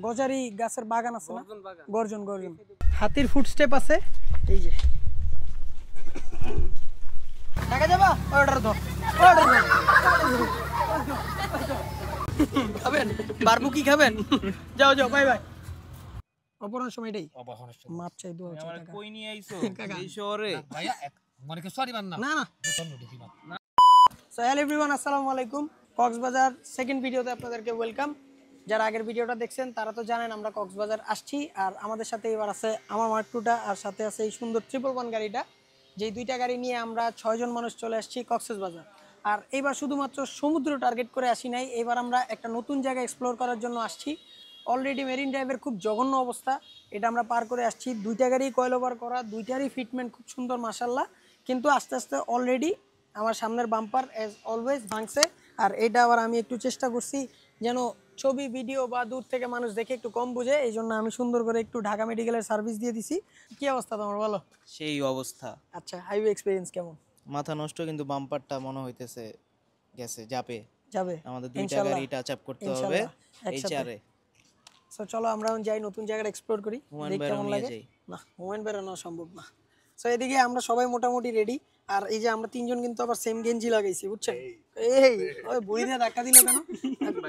গজারি গাছের বাগান আছে না, গর্জন গর্জন হাতির ফুটস্টেপ আছে এই যে। দেখা যাবা অর্ডার দাও, অর্ডার দাও। খাবেন বারবু কি খাবেন? যাও যাও, বাই বাই। অপরাহ্নের সময় এটাই মাপ চাই 2000 টাকা। কই নিয়ে আইছো এই শহরে? ভাইয়া মানে কি সরি মান না না না। সো হ্যালো এভরিওয়ান, আসসালামু আলাইকুম। কক্সবাজার সেকেন্ড ভিডিওতে আপনাদেরকে ওয়েলকাম। যারা আগের ভিডিওটা দেখছেন তারা তো জানেন আমরা কক্সবাজার আসছি, আর আমাদের সাথে এবার আছে আমার মার্ক টুটা, আর সাথে আছে এই সুন্দর 111 গাড়িটা। যেই দুইটা গাড়ি নিয়ে আমরা 6 জন মানুষ চলে আসছি কক্সবাজার। আর এইবার শুধুমাত্র সমুদ্র টার্গেট করে আসি নাই, এবার আমরা একটা নতুন জায়গা এক্সপ্লোর করার জন্য আসছি। অলরেডি মেরিন ড্রাইভের খুব জঘন্য অবস্থা, এটা আমরা পার করে আসছি। দুইটা গাড়ি কয়েল ওভার করা, দুইটারই ফিটমেন্ট খুব সুন্দর মাশাল্লাহ, কিন্তু আস্তে আস্তে অলরেডি আমার সামনের বাম্পার অ্যাজ অলওয়েজ ভাঙছে। আর এটা আবার আমি একটু চেষ্টা করছি যেন ছবি ভিডিও বা দূর থেকে মানুষ দেখে একটু কম বুঝে, এই জন্য আমি সুন্দর করে একটু ঢাকা মেডিকেলের সার্ভিস দিয়ে দিছি। কি অবস্থা তোমার বলো? সেই অবস্থা। আচ্ছা, হাইওয়ে এক্সপেরিয়েন্স কেমন? মাথা নষ্ট, কিন্তু বাম্পারটা মনে হইতেছে গেছে যাবে যাবে। আমাদের দুইটা গাড়ি টাচ আপ করতে হবে এই চারে। সো চলো আমরা যাই, নতুন জায়গাটা এক্সপ্লোর করি, দেখি কেমন লাগে। না, মোমেন্ট বেরানো সম্ভব না। সো এদিকে আমরা সবাই মোটামুটি রেডি। আর এই যে আমরা তিনজন কিন্তু আবার সেম গেঞ্জি লাগাইছি, বুঝছেন? এই ওই বুড়ি দিয়ে ধাক্কা দিল কেন?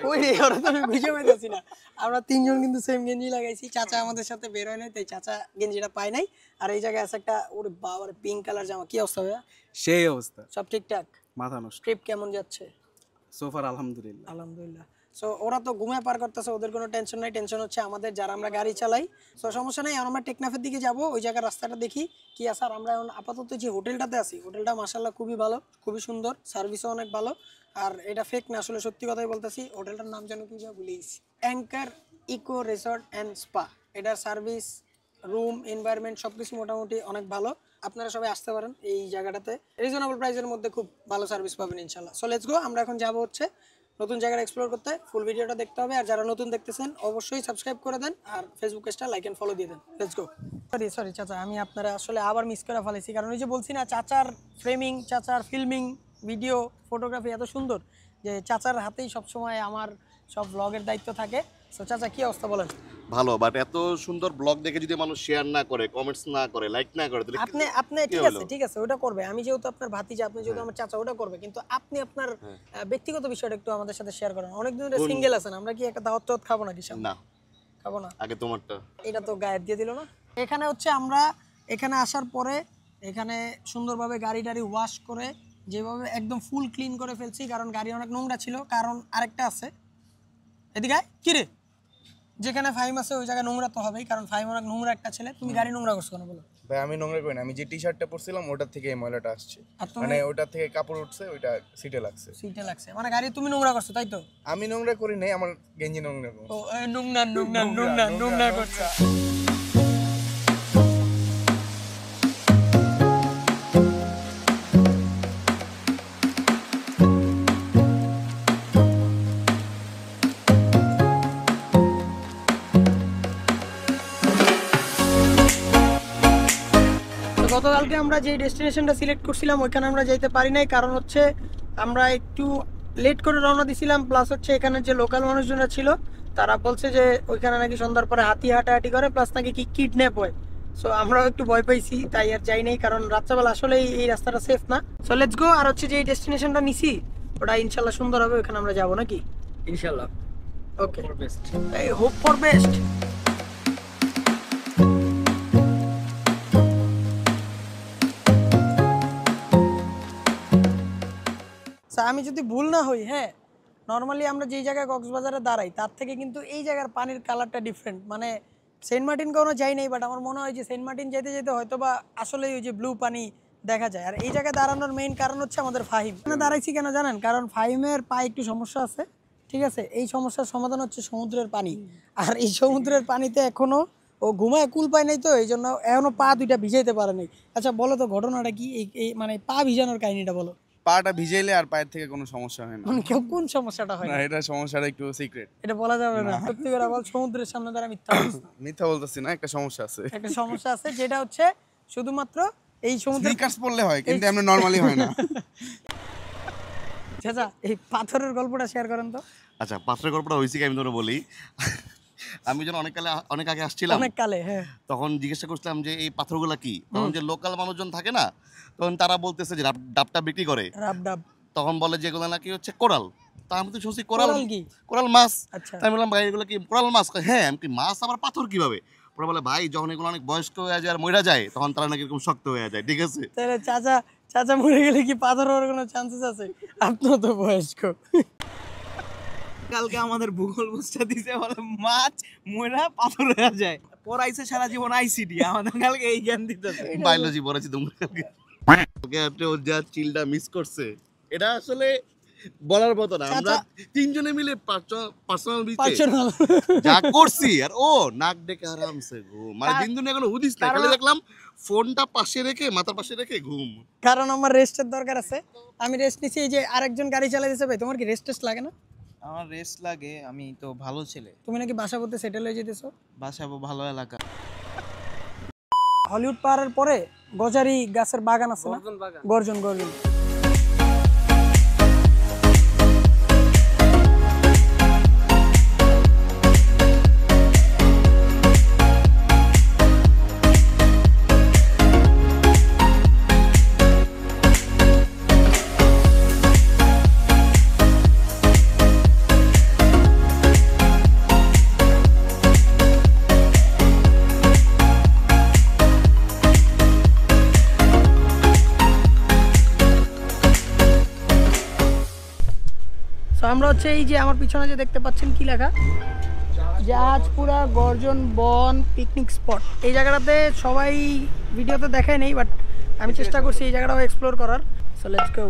কই রে, ওরা তো আমি বুঝে পাইতেছি না। আমরা তিনজন কিন্তু সেম গেঞ্জি লাগাইছি। চাচা আমাদের সাথে বের হয় নাই, তাই চাচা গেঞ্জিটা পায় নাই। আর এই জায়গায় আছে একটা, ওরে বাবার পিঙ্ক কালার জামা। কি অবস্থা ভাইয়া? সেই অবস্থা, সব ঠিকঠাক? মাথা নষ্ট। ট্রিপ কেমন যাচ্ছে? সোফার আলহামদুলিল্লাহ। আলহামদুলিল্লাহ। সো ওরা তো ঘুমিয়ে পার করতেছে, ওদের কোনো টেনশন নাই। টেনশন হচ্ছে আমাদের, যারা আমরা গাড়ি চালাই। সো সমস্যা নেই, আমরা টেকনাফের দিকে যাব, ওই জায়গার রাস্তাটা দেখি কি আছে। আর আমরা এখন আপাতত যে হোটেলটাতে আছি, হোটেলটা মাশাআল্লাহ খুবই ভালো, খুবই সুন্দর, সার্ভিসও অনেক ভালো। আর এটা ফেক না, আসলে সত্যি কথাই বলতেছি। হোটেলটার নাম যেন কি যা ভুলে গেছি, anchor eco resort and spa. এটার সার্ভিস, রুম, এনভায়রনমেন্ট সবকিছু মোটামুটি অনেক ভালো। আপনারা সবাই আসতে পারেন এই জায়গাটাতে, রিজনেবল প্রাইসের মধ্যে খুব ভালো সার্ভিস পাবেন ইনশাল্লাহ। সো লেটস গো, আমরা এখন যাব হচ্ছে নতুন জায়গা এক্সপ্লোর করতে। ফুল ভিডিওটা দেখতে হবে, আর যারা নতুন দেখতেছেন অবশ্যই সাবস্ক্রাইব করে দেন, আর ফেসবুক পেজটা লাইক এন্ড ফলো দিয়ে দেন। Let's go. সরি চাচা, আমি আপনারা আসলে আবার মিস করে ফেলেছি, কারণ ওই যে বলছি না, চাচার ফ্রেমিং, চাচার ফিল্মিং, ভিডিও, ফটোগ্রাফি এত সুন্দর যে চাচার হাতেই সবসময় আমার সব ব্লগের দায়িত্ব থাকে। সো চাচা কি অবস্থা বলেন? ভালো, বাট এত সুন্দর ব্লগ দেখে যদি মানুষ শেয়ার না করে, কমেন্টস না করে, লাইক না করে, তাহলে আপনি ঠিক আছে ওটা করবে। আমি যেহেতু আপনার ভাতিজা, আপনি যেহেতু আমার চাচা, ওটা করবে। কিন্তু আপনি আপনার ব্যক্তিগত বিষয়টা একটু আমাদের সাথে শেয়ার করেন। অনেকদিন ধরে সিঙ্গেল আছেন, আমরা কি একটা দাওয়াত টাওয়াত খাবো নাকি? না খাবো না। আগে তোমারটা। এটা তো গায়েব দিয়ে দিল না। এখানে হচ্ছে আমরা এখানে আসার পরে এখানে সুন্দরভাবে গাড়ি টাড়ি ওয়াশ করে যেভাবে একদম ফুল ক্লিন করে ফেলছি, কারণ গাড়ি অনেক নোংরা ছিল। কারণ আরেকটা আছে এদিকে, কি রে, যেখানে ফাইম আছে ওই জায়গায় নোংরা তো হবেই, কারণ ফাইম অনেক নোংরা একটা ছেলে। তুমি গাড়ি নোংরা করছো কেন বলো? ভাই আমি নোংরা করি না, আমি যে টি-শার্টটা পরছিলাম ওটা থেকে এই ময়লাটা আসছে, মানে ওটা থেকে কাপড় উঠছে, ওইটা সিটে লাগছে। সিটে লাগছে মানে গাড়ি তুমি নোংরা করছো, তাই তো? আমি নোংরা করি নাই, আমার গেঞ্জি নোংরা করছে। ও নোংরা করছে। গতকালকে আমরা যে ডেস্টিনেশনটা সিলেক্ট করছিলাম ওইখানে আমরা যাইতে পারি নাই, কারণ হচ্ছে আমরা একটু লেট করে রওনা দিছিলাম। প্লাস হচ্ছে এখানে যে লোকাল মানুষজনরা ছিল তারা বলছে যে ওইখানে নাকি সন্ধ্যার পরে হাতি হাঁটাহাঁটি করে, প্লাস নাকি কি কিডন্যাপ হয়। সো আমরাও একটু ভয় পাইছি, তাই আর যাই নাই, কারণ রাত্রেবেলা আসলে এই রাস্তাটা সেফ না। So let's go. আর হচ্ছে যে এই ডেস্টিনেশনটা নিছি ওটা ইনশাল্লাহ সুন্দর হবে, ওইখানে আমরা যাবো নাকি ইনশাল্লাহ। ওকে, হোপ ফর বেস্ট। আমি যদি ভুল না হই, হ্যাঁ, নর্মালি আমরা যেই জায়গায় কক্সবাজারে দাঁড়াই তার থেকে কিন্তু এই জায়গার পানির কালারটা ডিফারেন্ট। মানে সেন্ট মার্টিন কোনো যাই নাই, বাট আমার মনে হয় যে সেন্ট মার্টিন যেতে যেতে হয়তো বা আসলেই ওই যে ব্লু পানি দেখা যায়। আর এই জায়গায় দাঁড়ানোর মেইন কারণ হচ্ছে আমাদের ফাহিম। দাঁড়াইছি কেন জানেন? কারণ ফাহিমের পায়ে একটু সমস্যা আছে, ঠিক আছে? এই সমস্যার সমাধান হচ্ছে সমুদ্রের পানি। আর এই সমুদ্রের পানিতে এখনো ও ঘুমায় কুল পায় নাই, তো এই জন্য এখনো পা দুইটা ভিজাইতে পারে নাই। আচ্ছা বলো তো ঘটনাটা কি, এই মানে পা ভিজানোর কাহিনীটা বলো। পাটা ভিজাইলে আর পায়ের থেকে কোনো সমস্যা হয় না। মানে কোন সমস্যাটা হয় না? এটা সমস্যাটা একটু সিক্রেট, এটা বলা যাবে না। সত্যি করে বল, সমুদ্রের সামনে দ্বারা মিথ্যা বলতেছি না, একটা সমস্যা আছে। একটা সমস্যা আছে, যেটা হচ্ছে শুধুমাত্র এই সমুদ্রে স্নিকার্স পরলে হয়, কিন্তু এমনি নরমালি হয় না। চাচা এই পাথরের গল্পটা শেয়ার করেন তো। আচ্ছা, পাত্রের গল্পটা হয়েছে কি আমি তোরা বলি। আমি যখন অনেক আগে আসছিলাম অনেক কালে, হ্যাঁ। তখন জিজ্ঞাসা করছিলাম যে এই পাথরগুলা কি, তখন যে লোকাল মানুষজন থাকে না, তখন তারা বলতেছে যে ডাবটা বিক্রি করে, রাবডাব। তখন বলে যে এগুলো নাকি হচ্ছে কোরাল। তা আমি তো শুনছি কোরাল কোরাল কি? কোরাল মাছ। আচ্ছা। তাই আমি বললাম ভাই এগুলো কি কোরাল মাছ? কয়, হ্যাঁ। আমি কি মাছ আবার পাথর কিভাবে? পরে বলে ভাই যখন এগুলো অনেক বয়স্ক হয়ে যায় আর মরে যায় তখন তারা নাকি এরকম শক্ত হয়ে যায়, ঠিক আছে? তাহলে চাচা মরে গেলে কি পাথর হওয়ার কোনো চান্সেস আছে? আপনিও তো বয়স্ক। কালকে আমাদের ভূগোল বুঝতে দিছে বলে মাছ মরা পাথর হয়ে যায়, পড়াইছে সারা জীবন আইসিডি, আমাদের কালকে এই জ্ঞান দিতেছে। বায়োলজি পড়াচ্ছি তোমরা কালকে। কালকে আপনি ওর যা চিলটা মিস করছে এটা আসলে বলার মতো না। আমরা তিনজনে মিলে পার্সোনাল যা করছি আর ও নাক ডেকে আরামসে ঘুম, মানে দিন দিন এখনো হুদিস না, খালি দেখলাম ফোনটা পাশে রেখে মাথার পাশে রেখে ঘুম। কারণ আমার রেস্টের দরকার আছে, আমি রেস্ট নিছি। এই যে আরেকজন গাড়ি চালাইতেছে, ভাই তোমার কি রেস্ট টেস্ট লাগে না? আমার রেস্ট লাগে, আমি তো ভালো ছেলে। তুমি নাকি বাসা করতে সেটেল হয়ে যেতেছো? বাসাবো ভালো এলাকা। হলিউড পাহাড়ের পরে গজারি গাছের বাগান আছে না? গর্জন। আমরা হচ্ছে এই যে আমার পিছনে যে দেখতে পাচ্ছেন কি লেখা, জাহাজপুরা গর্জন বন পিকনিক স্পট। এই জায়গাটাতে সবাই ভিডিওতে দেখায় নেই, বাট আমি চেষ্টা করছি এই জায়গাটাও এক্সপ্লোর করার। So let's go.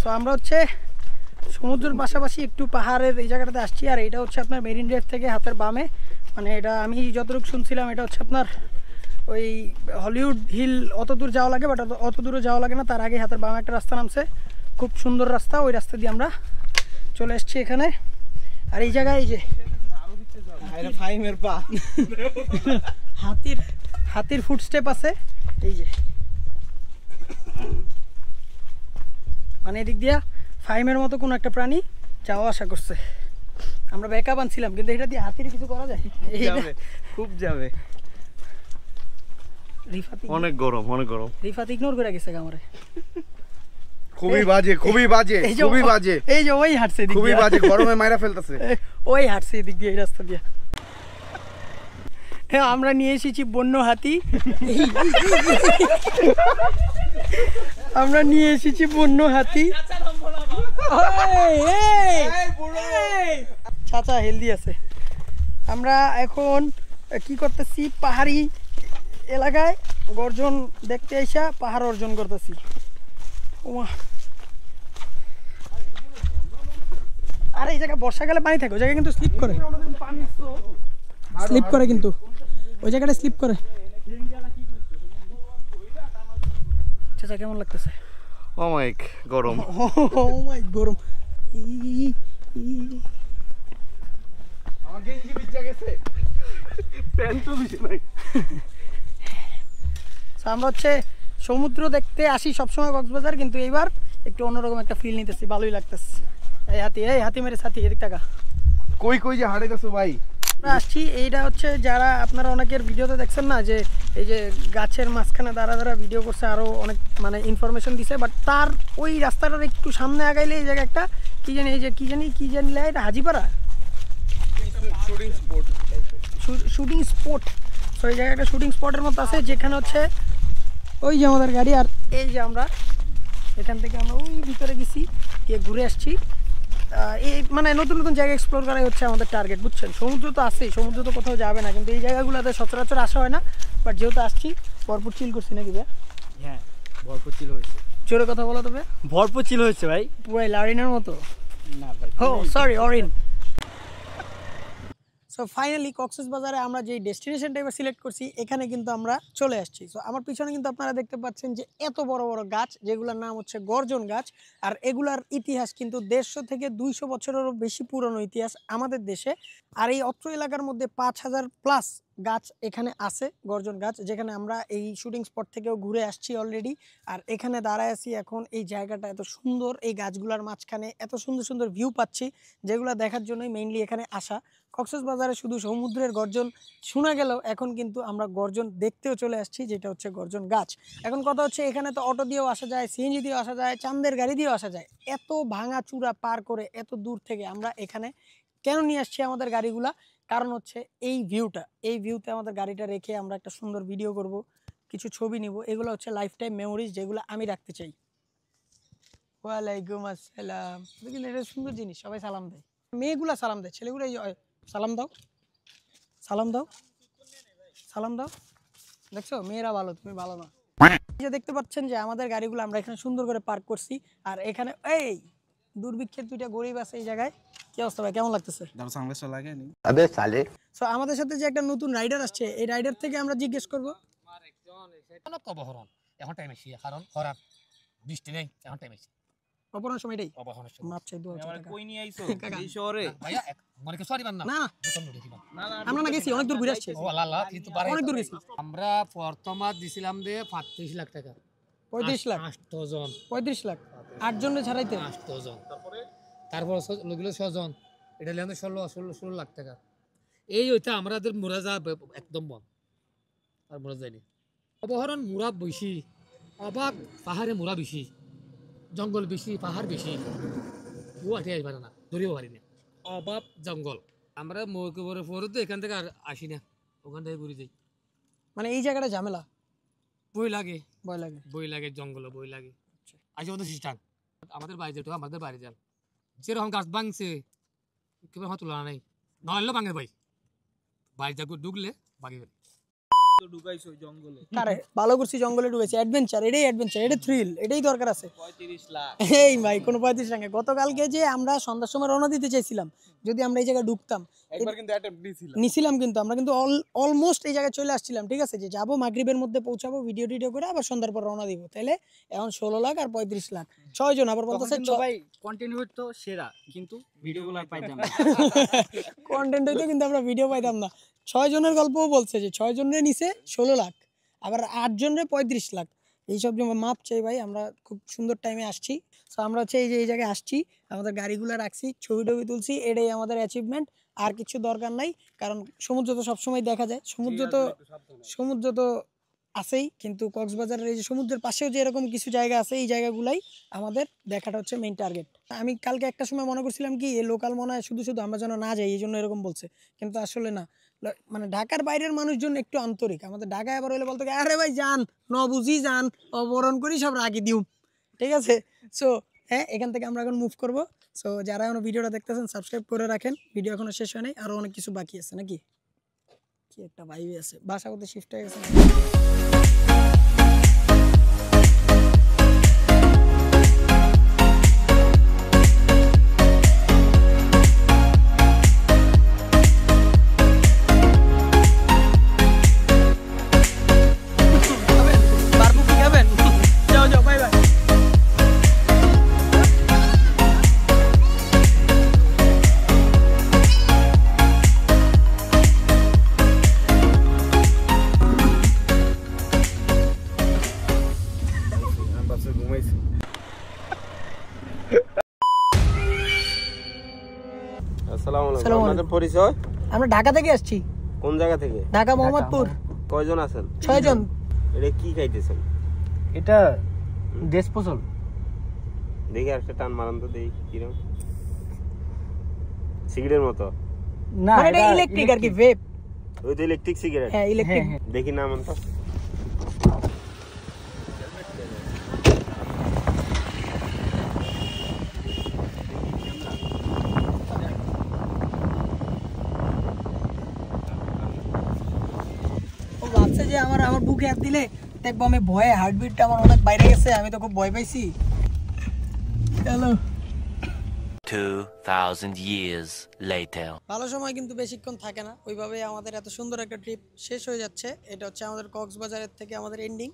সো আমরা হচ্ছে সমুদ্রের পাশাপাশি একটু পাহাড়ের এই জায়গাটাতে আসছি। আর এটা হচ্ছে আপনার মেরিন ড্রাইভ থেকে হাতের বামে, মানে এটা আমি যতটুকু শুনছিলাম এটা হচ্ছে আপনার ওই হলিউড হিল অত দূর যাওয়া লাগে, বাট অত দূরে যাওয়া লাগে না, তার আগে হাতের বামে একটা রাস্তা নামছে, খুব সুন্দর রাস্তা। ওই রাস্তা দিয়ে আমরা চলে এসেছি এখানে। আর এই জায়গায় এই যে ফাইমের পা, হাতির ফুটস্টেপ আছে এই যে, মানে এদিক দিয়া ফাইমের মতো কোনো একটা প্রাণী যাওয়া আসা করছে। আমরা ব্যাকআপ আনছিলাম, কিন্তু এটা দিয়ে হাতির কিছু করা যায়? খুব যাবে। অনেক গরম। রিফাত ইগনোর করে গেছে আমারে। খুবই বাজে। এই যে ওই হাঁটছে, খুবই বাজে, গরমে মাইরা ফেলতেছে। ওই হাঁটছে এদিক দিয়ে, এই রাস্তা দিয়ে। হ্যাঁ, আমরা নিয়ে এসেছি বন্য হাতি। চাচা হেলদি আছে। আমরা এখন কি করতেছি, পাহাড়ি এলাকায় গর্জন দেখতে আইসা পাহাড় অর্জন করতেছি। আর এই জায়গায় বর্ষাকালে পানি থাকে, ওই জায়গায় কিন্তু স্লিপ করে কিন্তু ওই জায়গাটা স্লিপ করে। চাচা কেমন লাগতেছে? ও মাই গরম। গরম। আমরা হচ্ছে সমুদ্র দেখতে আসি সবসময় কক্সবাজার, কিন্তু এইবার একটু অন্যরকম একটা ফিল নিতেছি, ভালোই লাগতেছে। এই হাতি মেরে সাথী, এদিক টাকা কই যে হারাইতেছো ভাই। আসছি এইটা হচ্ছে যারা আপনারা অনেকের ভিডিওতে দেখছেন না, যে এই যে গাছের মাঝখানে দাঁড়া ভিডিও করছে, আরো অনেক মানে ইনফরমেশন দিছে, বাট তার ওই রাস্তাটার একটু সামনে আগাইলে এই জায়গায় একটা কি জানি এটা হাজিপাড়া শুটিং স্পট। তো এই জায়গায় একটা শুটিং স্পটের মতো আছে, যেখানে হচ্ছে ওই যে আমাদের গাড়ি, আর এই যে আমরা এখান থেকে আমরা ওই ভিতরে গেছি, গিয়ে ঘুরে আসছি। এই মানে নতুন জায়গা এক্সপ্লোর করাই হচ্ছে আমাদের টার্গেট, বুঝছেন? সমুদ্র তো আছেই, সমুদ্র তো কোথাও যাবে না, কিন্তু এই জায়গাগুলোতে সচরাচর আসা হয় না। বাট যেহেতু আসছি, ভরপুর চিল করছি নাকি ভাই? হ্যাঁ, ভরপুর চিল হয়েছে। জোরে কথা বলো তবে। ভরপুর চিল হয়েছে ভাই, পুরো লারিনের মতো। না ভাই, ও সরি, অরিন। সো ফাইনালি কক্সবাজারে আমরা যে ডেস্টিনেশনটা এবার সিলেক্ট করছি এখানে কিন্তু আমরা চলে আসছি। সো আমার পিছনে কিন্তু আপনারা দেখতে পাচ্ছেন যে এত বড় বড় গাছ, যেগুলোর নাম হচ্ছে গর্জন গাছ। আর এগুলার ইতিহাস কিন্তু 150 থেকে 200 বছরেরও বেশি পুরনো ইতিহাস আমাদের দেশে। আর এই অত্র এলাকার মধ্যে 5000 প্লাস গাছ এখানে আছে, গর্জন গাছ, যেখানে আমরা এই শুটিং স্পট থেকেও ঘুরে আসছি অলরেডি। আর এখানে দাঁড়ায় আছি এখন, এই জায়গাটা এত সুন্দর, এই গাছগুলোর মাঝখানে এত সুন্দর সুন্দর ভিউ পাচ্ছি, যেগুলো দেখার জন্যই মেইনলি এখানে আসা। কক্সবাজারে শুধু সমুদ্রের গর্জন শোনা গেলেও এখন কিন্তু আমরা গর্জন দেখতেও চলে আসছি, যেটা হচ্ছে গর্জন গাছ। এখন কথা হচ্ছে এখানে তো অটো দিয়েও আসা যায়, সিএনজি দিয়েও আসা যায়, চান্দের গাড়ি দিয়েও আসা যায়। এত ভাঙা চূড়া পার করে এত দূর থেকে আমরা এখানে কেন নিয়ে আসছি আমাদের গাড়িগুলা? কারণ হচ্ছে এই ভিউতে আমাদের গাড়িটা রেখে আমরা একটা সুন্দর ভিডিও করব, কিছু ছবি নিব। এগুলো হচ্ছে লাইফ টাইম মেমোরিজ, যেগুলো আমি রাখতে চাই। ওয়ালাইকুম আসসালাম। দেখলেন, এটা সুন্দর জিনিস, সবাই সালাম দেয়, মেয়েগুলা সালাম দেয়, ছেলেগুলো সালাম দাও, সালাম দাও, সালাম দাও। দেখছো, মেয়েরা ভালো, তুমি ভালো না। এই যে দেখতে পাচ্ছেন যে আমাদের গাড়িগুলো আমরা এখানে সুন্দর করে পার্ক করছি। আর এখানে এই দুর্ভিক্ষের দুইটা গরিব আছে এই জায়গায়। কি অবস্থা ভাই, কেমন লাগতেছে? সো আমাদের সাথে যে একটা নতুন রাইডার আসছে, এই রাইডার থেকে আমরা জিজ্ঞেস করবো অপহরণ এখন টাইম আসি, কারণ খরার বৃষ্টি নেই, এখন টাইম আসি অপরার সময় এটাই অপহরণের সময়। মাপ চাই, দোয়া চাই টাকা। কই নিয়ে আইছো এই শহরে? ভাইয়া মনে কি সরি মানলাম না না না আমরা না গেছি, অনেক দূর ঘুরে আসছি, ও আল্লাহ, কিন্তু বারে অনেক দূর গেছি। আমরা প্রথমে দিছিলাম দে 35 লাখ টাকা, 35 লাখ, 8 জন, 35 লাখ 8 জনের ছাড়াইতে। 8 জন, তারপর লোকগুলো 6 জন, এটা লেন 16 লাখ টাকা। এই ওইটা আমাদের মোরা যা একদম বন, আর মোরা যায়নি। অপহরণ মোরা বেশি, অবাক পাহাড়ে মোরা বেশি, জঙ্গল বেশি, পাহাড় বেশি, ও আটে আসবে না, ধরিও পারি না, অভাব জঙ্গল। আমরা মৌকে পরে তো এখান থেকে আর আসি না, ওখান থেকে ঘুরে যাই। মানে এই জায়গাটা ঝামেলা, বই লাগে, বই লাগে, জঙ্গল বই লাগে। আসি আমাদের সিস্টেম, আমাদের বাড়ি যেতে আমাদের বাড়ি যান, যেরকম গাছ ভাঙছে কেউ আমার তুলনা নেই, নড়াইলেও ভাঙে ভাই, বাড়ি যা ঢুকলে ভাঙে ফেলে। ঢুকাইছো জঙ্গলে? কারে ভালো করছি, জঙ্গলে ঢুকেছি, অ্যাডভেঞ্চার, এটা থ্রিল, এটাই দরকার আছে। 35 লাখ এই ভাই কোনো 35 লাখ। গতকালকে যে আমরা সন্ধ্যার সময় রওনা দিতে চাইছিলাম, যদি আমরা এই জায়গায় ঢুকতাম, একবার কিন্তু অ্যাটেম্প্ট নিছিলাম, কিন্তু আমরা কিন্তু অলমোস্ট এই জায়গায় চলে আসছিলাম, ঠিক আছে, যে যাবো মাগরিবের মধ্যে পৌঁছাবো, ভিডিও টিডিও করে আবার সন্ধ্যার পর রওনা দিব। তাহলে এখন 16 লাখ আর 35 লাখ, 6 জন। আবার বলতেছে ভাই কন্টিনিউ তো সেরা, কিন্তু ভিডিওগুলো পাইতাম না, কন্টেন্ট হইতো কিন্তু আমরা ভিডিও পাইতাম না। 6 জনের গল্পও বলছে যে 6 জনের নিচে 16 লাখ, আবার 8 জনের 35 লাখ। এইসব জন্য মাপ চাই ভাই, আমরা খুব সুন্দর টাইমে আসছি। সো আমরা হচ্ছে এই জায়গায় আসছি, আমাদের গাড়িগুলো রাখছি, ছবি টবি তুলছি, এটাই আমাদের অ্যাচিভমেন্ট। আর কিছু দরকার নাই, কারণ সমুদ্র তো সবসময় দেখা যায়, সমুদ্র তো আছেই, কিন্তু কক্সবাজারের এই যে সমুদ্রের পাশেও যে এরকম কিছু জায়গা আছে, এই জায়গাগুলাই আমাদের দেখাটা হচ্ছে মেইন টার্গেট। আমি কালকে একটা সময় মনে করছিলাম কি এই লোকাল মনে হয় শুধু শুধু আমরা যেন না যাই, এই জন্য এরকম বলছে, কিন্তু আসলে না। মানে ঢাকার বাইরের মানুষজন একটু আন্তরিক, আমাদের ঢাকায় আবার হইলে বলতো আরে ভাই যান, ন বুঝি যান, অবরণ করি সব রাখি দিও, ঠিক আছে। সো হ্যাঁ, এখান থেকে আমরা এখন মুভ করবো। সো যারা এখন ভিডিওটা দেখতেছেন সাবস্ক্রাইব করে রাখেন, ভিডিও এখনো শেষ হয় নাই, আরো অনেক কিছু বাকি আছে নাকি, কি একটা ভাইবে আছে, বাসা কোথায় শিফট হয়ে গেছে। পরিচয়? আমরা ঢাকা থেকে আসছি। কোন জায়গা থেকে? ঢাকা মোহাম্মদপুর। কয়জন আছেন? 6 জন। এটা কি খাইতেছেন? এটা দেশ পছল। দেখি একটা টান মারান তো, দেখি কিরকম, সিগারেটের মতো না, এটা ইলেকট্রিক আর কি, ভেপ। ওই তো ইলেকট্রিক সিগারেট? হ্যাঁ ইলেকট্রিক। দেখি না মান তো। ভাবছে যে আমার বুকে হাত দিলে দেখবো আমি ভয়ে, হার্টবিটটা আমার অনেক বাইরে গেছে, আমি তো খুব ভয় পাইছি। চলো 2,000 years later. ভালো সময় কিন্তু বেশিক্ষণ থাকে না, ওইভাবে আমাদের এত সুন্দর একটা ট্রিপ শেষ হয়ে যাচ্ছে। এটা হচ্ছে আমাদের কক্সবাজারের থেকে আমাদের এন্ডিং।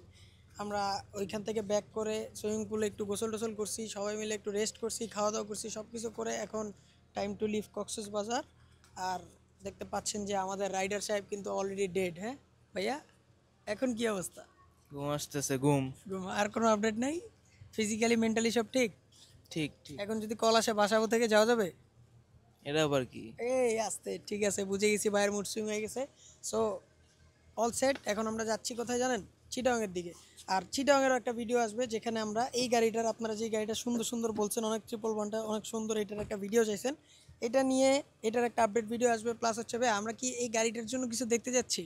আমরা ওইখান থেকে ব্যাক করে সুইমিং পুলে একটু গোসল টোসল করছি, সবাই মিলে একটু রেস্ট করছি, খাওয়া দাওয়া করছি, সব কিছু করে এখন টাইম টু লিভ কক্সবাজার। আর দেখতে পাচ্ছেন যে আমাদের রাইডার সাহেব কিন্তু অলরেডি ডেড। হ্যাঁ ভাইয়া, এখন কি অবস্থা? ঘুম আসতেছে, ঘুম। আর কোনো আপডেট নাই? ফিজিক্যালি মেন্টালি সব ঠিক? ঠিক ঠিক। এখন যদি কল আসে বাসাবো থেকে যাওয়া যাবে? এটা আবার কি? এই আসতে ঠিক আছে, বুঝে গেছি ভাইয়ের মুড সুইং হয়ে গেছে। So all set. এখন আমরা যাচ্ছি কোথায় জানেন? চিটাগংয়ের দিকে। আর চিটাগংয়েরও একটা ভিডিও আসবে যেখানে আমরা এই গাড়িটার, আপনারা যে গাড়িটা সুন্দর সুন্দর বলছেন, অনেক 111টা অনেক সুন্দর, এটার একটা ভিডিও চাইছেন, এটা নিয়ে এটার একটা আপডেট ভিডিও আসবে। প্লাস হচ্ছে ভাই আমরা কি এই গাড়িটার জন্য কিছু দেখতে যাচ্ছি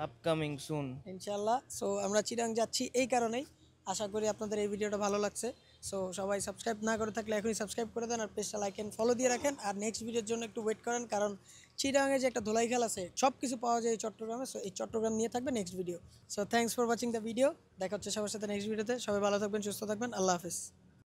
আপকামিং সুন ইনশাল্লাহ। সো আমরা চিটাগং যাচ্ছি এই কারণেই। আশা করি আপনাদের এই ভিডিওটা ভালো লাগছে। সো সবাই সাবস্ক্রাইব না করে থাকলে এখনই সাবস্ক্রাইব করে দেন, আর পেজটা লাইক অ্যান্ড ফলো দিয়ে রাখেন। আর নেক্সট ভিডিওর জন্য একটু ওয়েট করেন, কারণ চিটাগংয়ে যে একটা ধুলাই খেল আছে, সব কিছু পাওয়া যায় এই চট্টগ্রামে। সো এই চট্টগ্রাম নিয়ে থাকবে next video. So thanks for watching the video. দেখা হচ্ছে সবার সাথে নেক্সট ভিডিওতে। সবাই ভালো থাকবেন, সুস্থ থাকবেন। আল্লাহ হাফিজ।